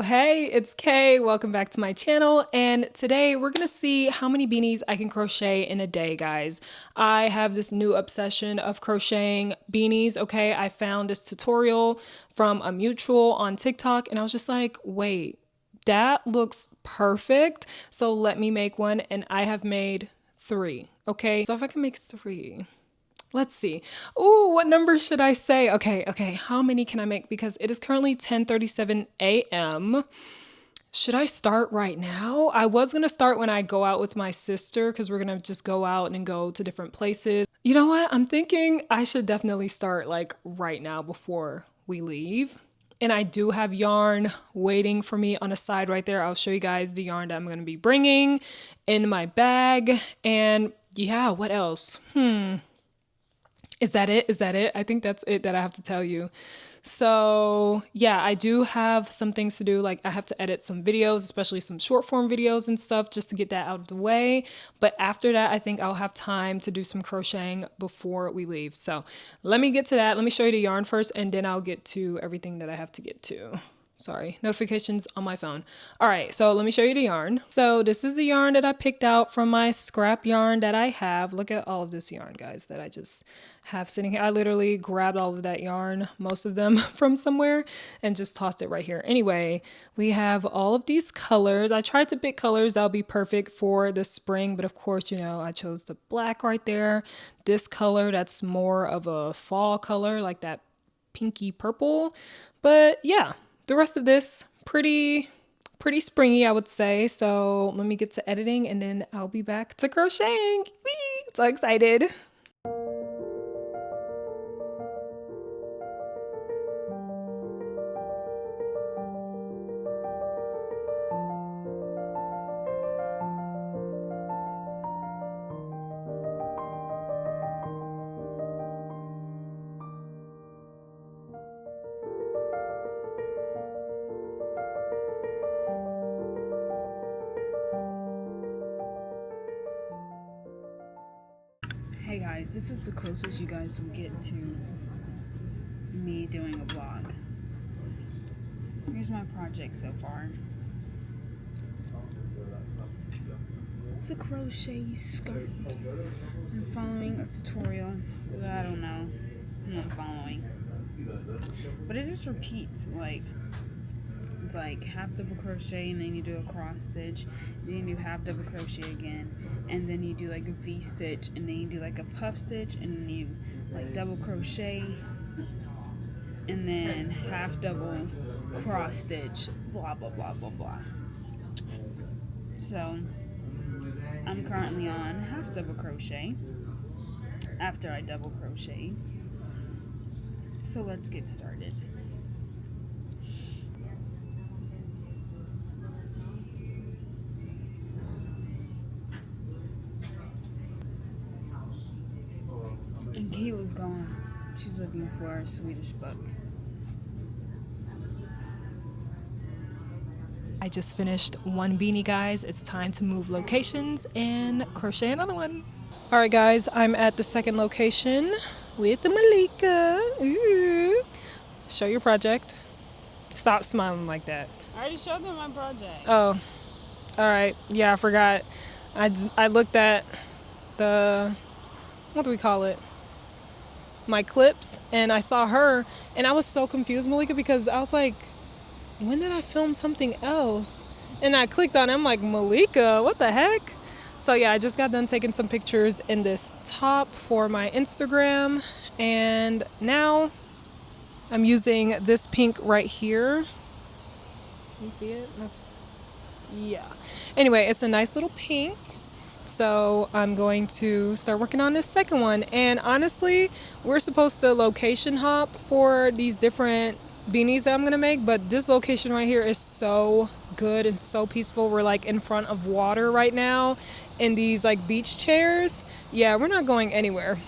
Hey, it's Kay. Welcome back to my channel. And today we're going to see how many beanies I can crochet in a day, guys. I have this new obsession of crocheting beanies. Okay, I found this tutorial from a mutual on TikTok and I was just like, wait, that looks perfect. So let me make one, and I have made 3. Okay, so if I can make 3. Let's see. Ooh, what number should I say? Okay. How many can I make? Because it is currently 10:37 a.m. Should I start right now? I was going to start when I go out with my sister because we're going to just go out and go to different places. You know what? I'm thinking I should definitely start like right now before we leave. And I do have yarn waiting for me on the side right there. I'll show you guys the yarn that I'm going to be bringing in my bag. And yeah, what else? Is that it? I think that's it that I have to tell you. So yeah, I do have some things to do. Like I have to edit some videos, especially some short form videos and stuff, just to get that out of the way. But after that, I think I'll have time to do some crocheting before we leave. So let me get to that. Let me show you the yarn first, and then I'll get to everything that I have to get to. Sorry, notifications on my phone. All right, so let me show you the yarn. So this is the yarn that I picked out from my scrap yarn that I have. Look at all of this yarn, guys, that I just have sitting here. I literally grabbed all of that yarn, most of them from somewhere, and just tossed it right here. Anyway, we have all of these colors. I tried to pick colors that'll be perfect for the spring, but of course, you know, I chose the black right there. This color, that's more of a fall color, like that pinky purple. But yeah. The rest of this, pretty springy, I would say. So let me get to editing and then I'll be back to crocheting. Whee! So excited. Hey guys, this is the closest you guys will get to me doing a vlog. Here's my project so far. It's a crochet skirt. I'm following a tutorial that I don't know who I'm following. But it just repeats, like, it's like half double crochet and then you do a cross stitch, then you do half double crochet again, and then you do like a V stitch, and then you do like a puff stitch, and then you like double crochet, and then half double cross stitch, blah blah blah blah blah. So I'm currently on half double crochet after I double crochet. So let's get started. And Kayla's gone. She's looking for a Swedish book. I just finished one beanie, guys. It's time to move locations and crochet another one. All right, guys, I'm at the second location with Malika. Ooh. Show your project. Stop smiling like that. I already showed them my project. Oh, all right. Yeah, I forgot. I looked at the, what do we call it? My clips, and I saw her, and I was so confused, Malika, because I was like, when did I film something else? And I clicked on it. I'm like, Malika, what the heck? So yeah, I just got done taking some pictures in this top for my Instagram, and now I'm using this pink right here. You see it? Yeah. Anyway, it's a nice little pink. So I'm going to start working on this second one. And honestly, we're supposed to location hop for these different beanies that I'm going to make. But this location right here is so good and so peaceful. We're like in front of water right now in these like beach chairs. Yeah, we're not going anywhere.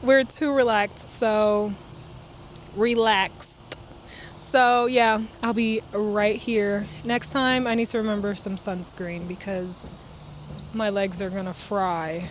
We're too relaxed. So yeah, I'll be right here. Next time I need to remember some sunscreen because my legs are gonna fry.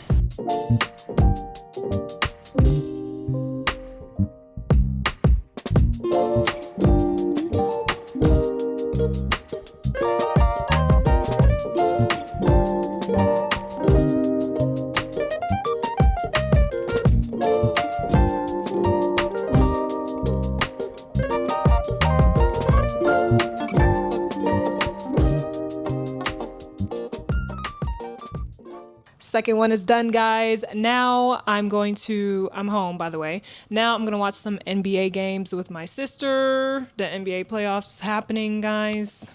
Second one is done, guys. Now I'm home, by the way. Now I'm going to watch some NBA games with my sister. The NBA playoffs is happening, guys.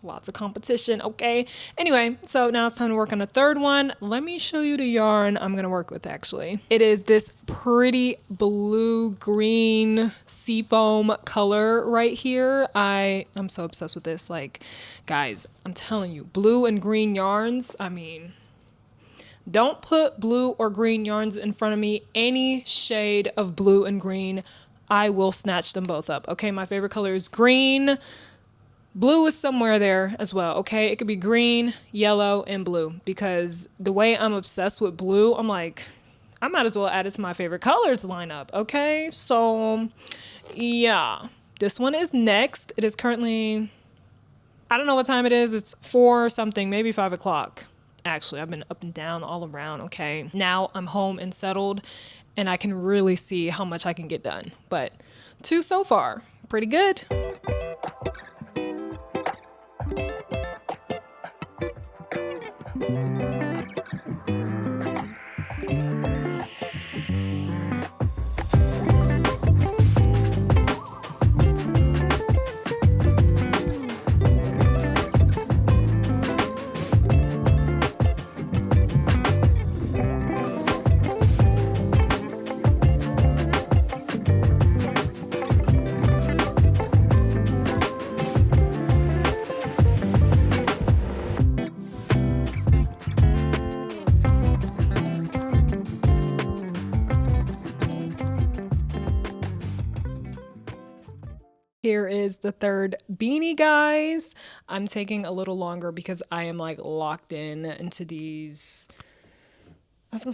Lots of competition, okay? Anyway, so now it's time to work on the third one. Let me show you the yarn I'm gonna work with, actually. It is this pretty blue-green seafoam color right here. I'm so obsessed with this. Like, guys, I'm telling you, blue and green yarns, I mean, don't put blue or green yarns in front of me. Any shade of blue and green, I will snatch them both up, okay? My favorite color is green. Blue is somewhere there as well, okay? It could be green, yellow, and blue, because the way I'm obsessed with blue, I'm like, I might as well add it to my favorite colors lineup, okay? So, yeah. This one is next. It is currently, I don't know what time it is. It's 4 something, maybe 5 o'clock. Actually, I've been up and down all around, okay? Now I'm home and settled, and I can really see how much I can get done. But 2 so far, pretty good. Here is the third beanie, guys. I'm taking a little longer because I am like locked in into these.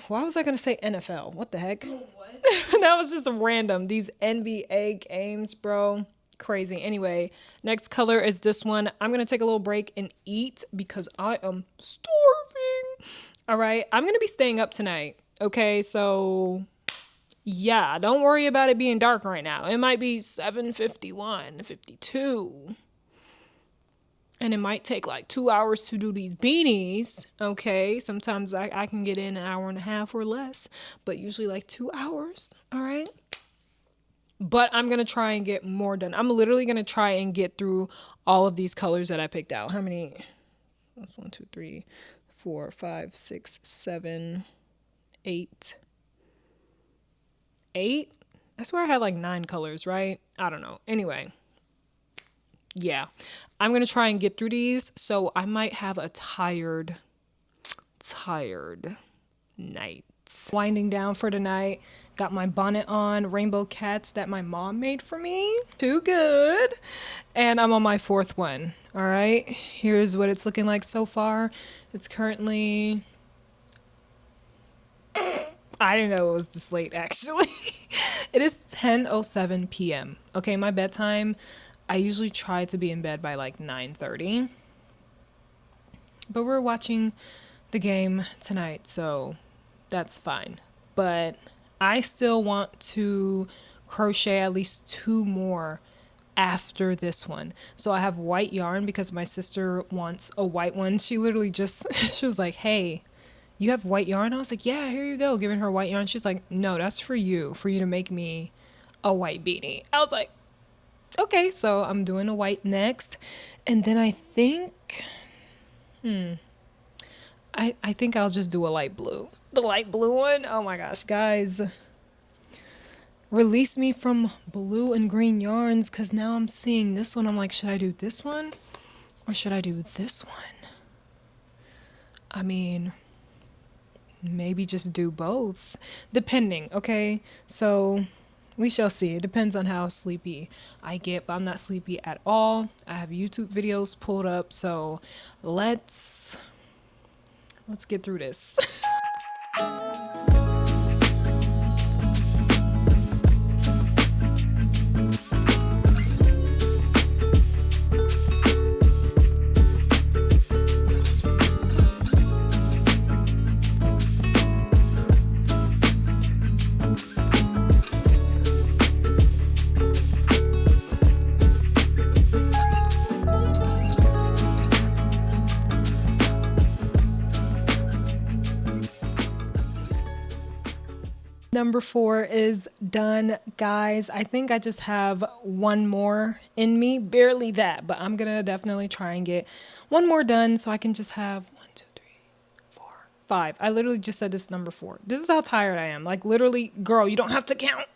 Why was I going to say NFL? What the heck? What? That was just random. These NBA games, bro. Crazy. Anyway, next color is this one. I'm going to take a little break and eat because I am starving. All right. I'm going to be staying up tonight. Okay. So yeah, don't worry about it being dark right now. It might be 7:51, 52. And it might take like 2 hours to do these beanies. Okay, sometimes I can get in an hour and a half or less, but usually like 2 hours. All right. But I'm going to try and get more done. I'm literally going to try and get through all of these colors that I picked out. How many? That's 1, 2, 3, 4, 5, 6, 7, 8. 8? I swear I had like 9 colors, right? I don't know. Anyway, yeah, I'm going to try and get through these. So I might have a tired night. Winding down for tonight. Got my bonnet on, rainbow cats that my mom made for me. Too good. And I'm on my 4th one. All right. Here's what it's looking like so far. It's currently, I didn't know it was this late, actually. It is 10:07 p.m. Okay, my bedtime, I usually try to be in bed by like 9:30. But we're watching the game tonight, so that's fine. But I still want to crochet at least 2 more after this one. So I have white yarn because my sister wants a white one. She literally just, she was like, hey, you have white yarn? I was like, yeah, here you go. Giving her white yarn. She's like, no, that's for you to make me a white beanie. I was like, okay, so I'm doing a white next. And then I think, I think I'll just do a light blue. The light blue one? Oh my gosh, guys. Release me from blue and green yarns because now I'm seeing this one. I'm like, should I do this one or should I do this one? I mean, maybe just do both, depending, okay? So we shall see. It depends on how sleepy I get, but I'm not sleepy at all. I have YouTube videos pulled up, so let's get through this. Number 4 is done, guys. I think I just have one more in me, barely that, but I'm gonna definitely try and get one more done so I can just have 1, 2, 3, 4, 5. I literally just said this is number 4. This is how tired I am. Like literally, girl, you don't have to count.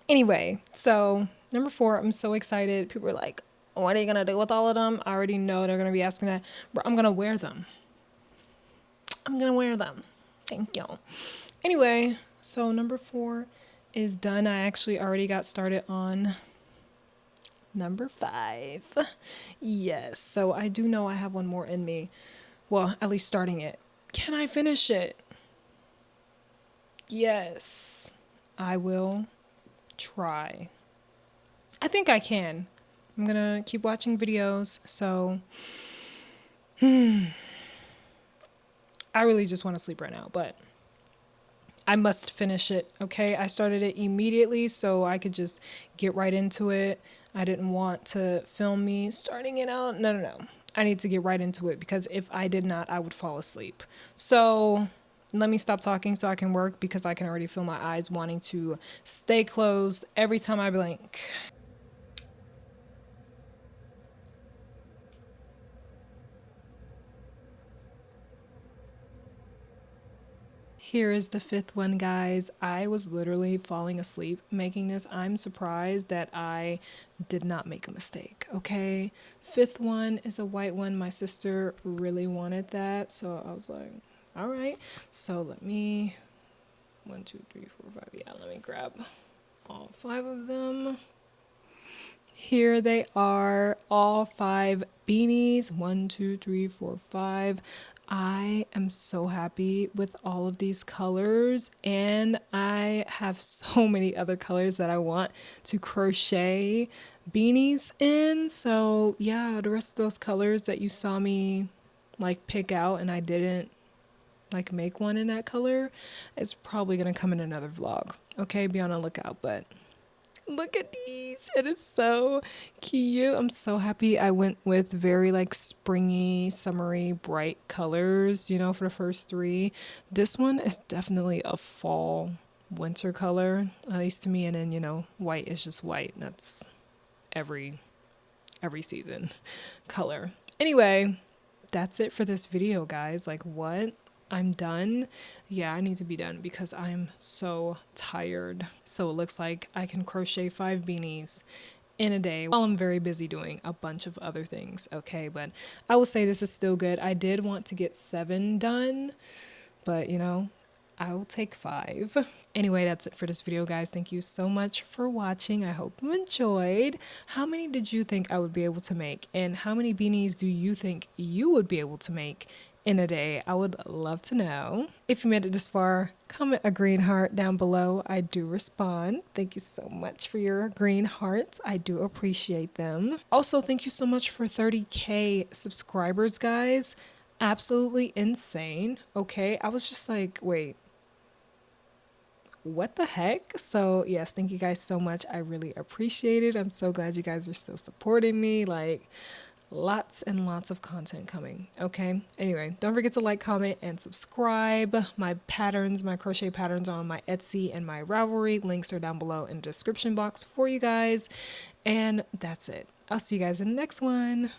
Anyway, so number 4, I'm so excited. People are like, what are you gonna do with all of them? I already know they're gonna be asking that, but I'm gonna wear them. I'm gonna wear them. Thank you. Anyway, so number 4 is done. I actually already got started on number 5. Yes, so I do know I have one more in me. Well, at least starting it. Can I finish it? Yes, I will try. I think I can. I'm gonna keep watching videos, so I really just want to sleep right now, but I must finish it, okay? I started it immediately so I could just get right into it. I didn't want to film me starting it out. No. I need to get right into it because if I did not, I would fall asleep. So let me stop talking so I can work because I can already feel my eyes wanting to stay closed every time I blink. Here is the 5th one, guys. I was literally falling asleep making this. I'm surprised that I did not make a mistake, okay? 5th one is a white one. My sister really wanted that, so I was like, all right. So let me, 1, 2, 3, 4, 5. Yeah, let me grab all 5 of them. Here they are, all 5 beanies. 1, 2, 3, 4, 5. I am so happy with all of these colors, and I have so many other colors that I want to crochet beanies in. So yeah, the rest of those colors that you saw me like pick out and I didn't like make one in that color, it's probably gonna come in another vlog. Okay, be on the lookout. But look at these. It is so cute. I'm so happy I went with very like springy, summery, bright colors, you know, for the first 3. This one is definitely a fall winter color, at least to me. And then, you know, white is just white. That's every season color. Anyway, that's it for this video, guys. Like, what? I'm done. Yeah, I need to be done because I'm so tired. So it looks like I can crochet 5 beanies in a day while I'm very busy doing a bunch of other things, okay? But I will say this is still good. I did want to get 7 done, but you know, I'll take 5. Anyway, that's it for this video, guys. Thank you so much for watching. I hope you enjoyed. How many did you think I would be able to make? And how many beanies do you think you would be able to make in a day? I would love to know. If you made it this far, comment a green heart down below. I do respond. Thank you so much for your green hearts. I do appreciate them. Also, thank you so much for 30K subscribers, guys. Absolutely insane. Okay, I was just like, wait, what the heck? So yes, thank you guys so much. I really appreciate it. I'm so glad you guys are still supporting me. Like, lots and lots of content coming. Okay, anyway, don't forget to like, comment, and subscribe. My patterns, my crochet patterns are on my Etsy and my Ravelry. Links are down below in the description box for you guys. And that's it. I'll see you guys in the next one.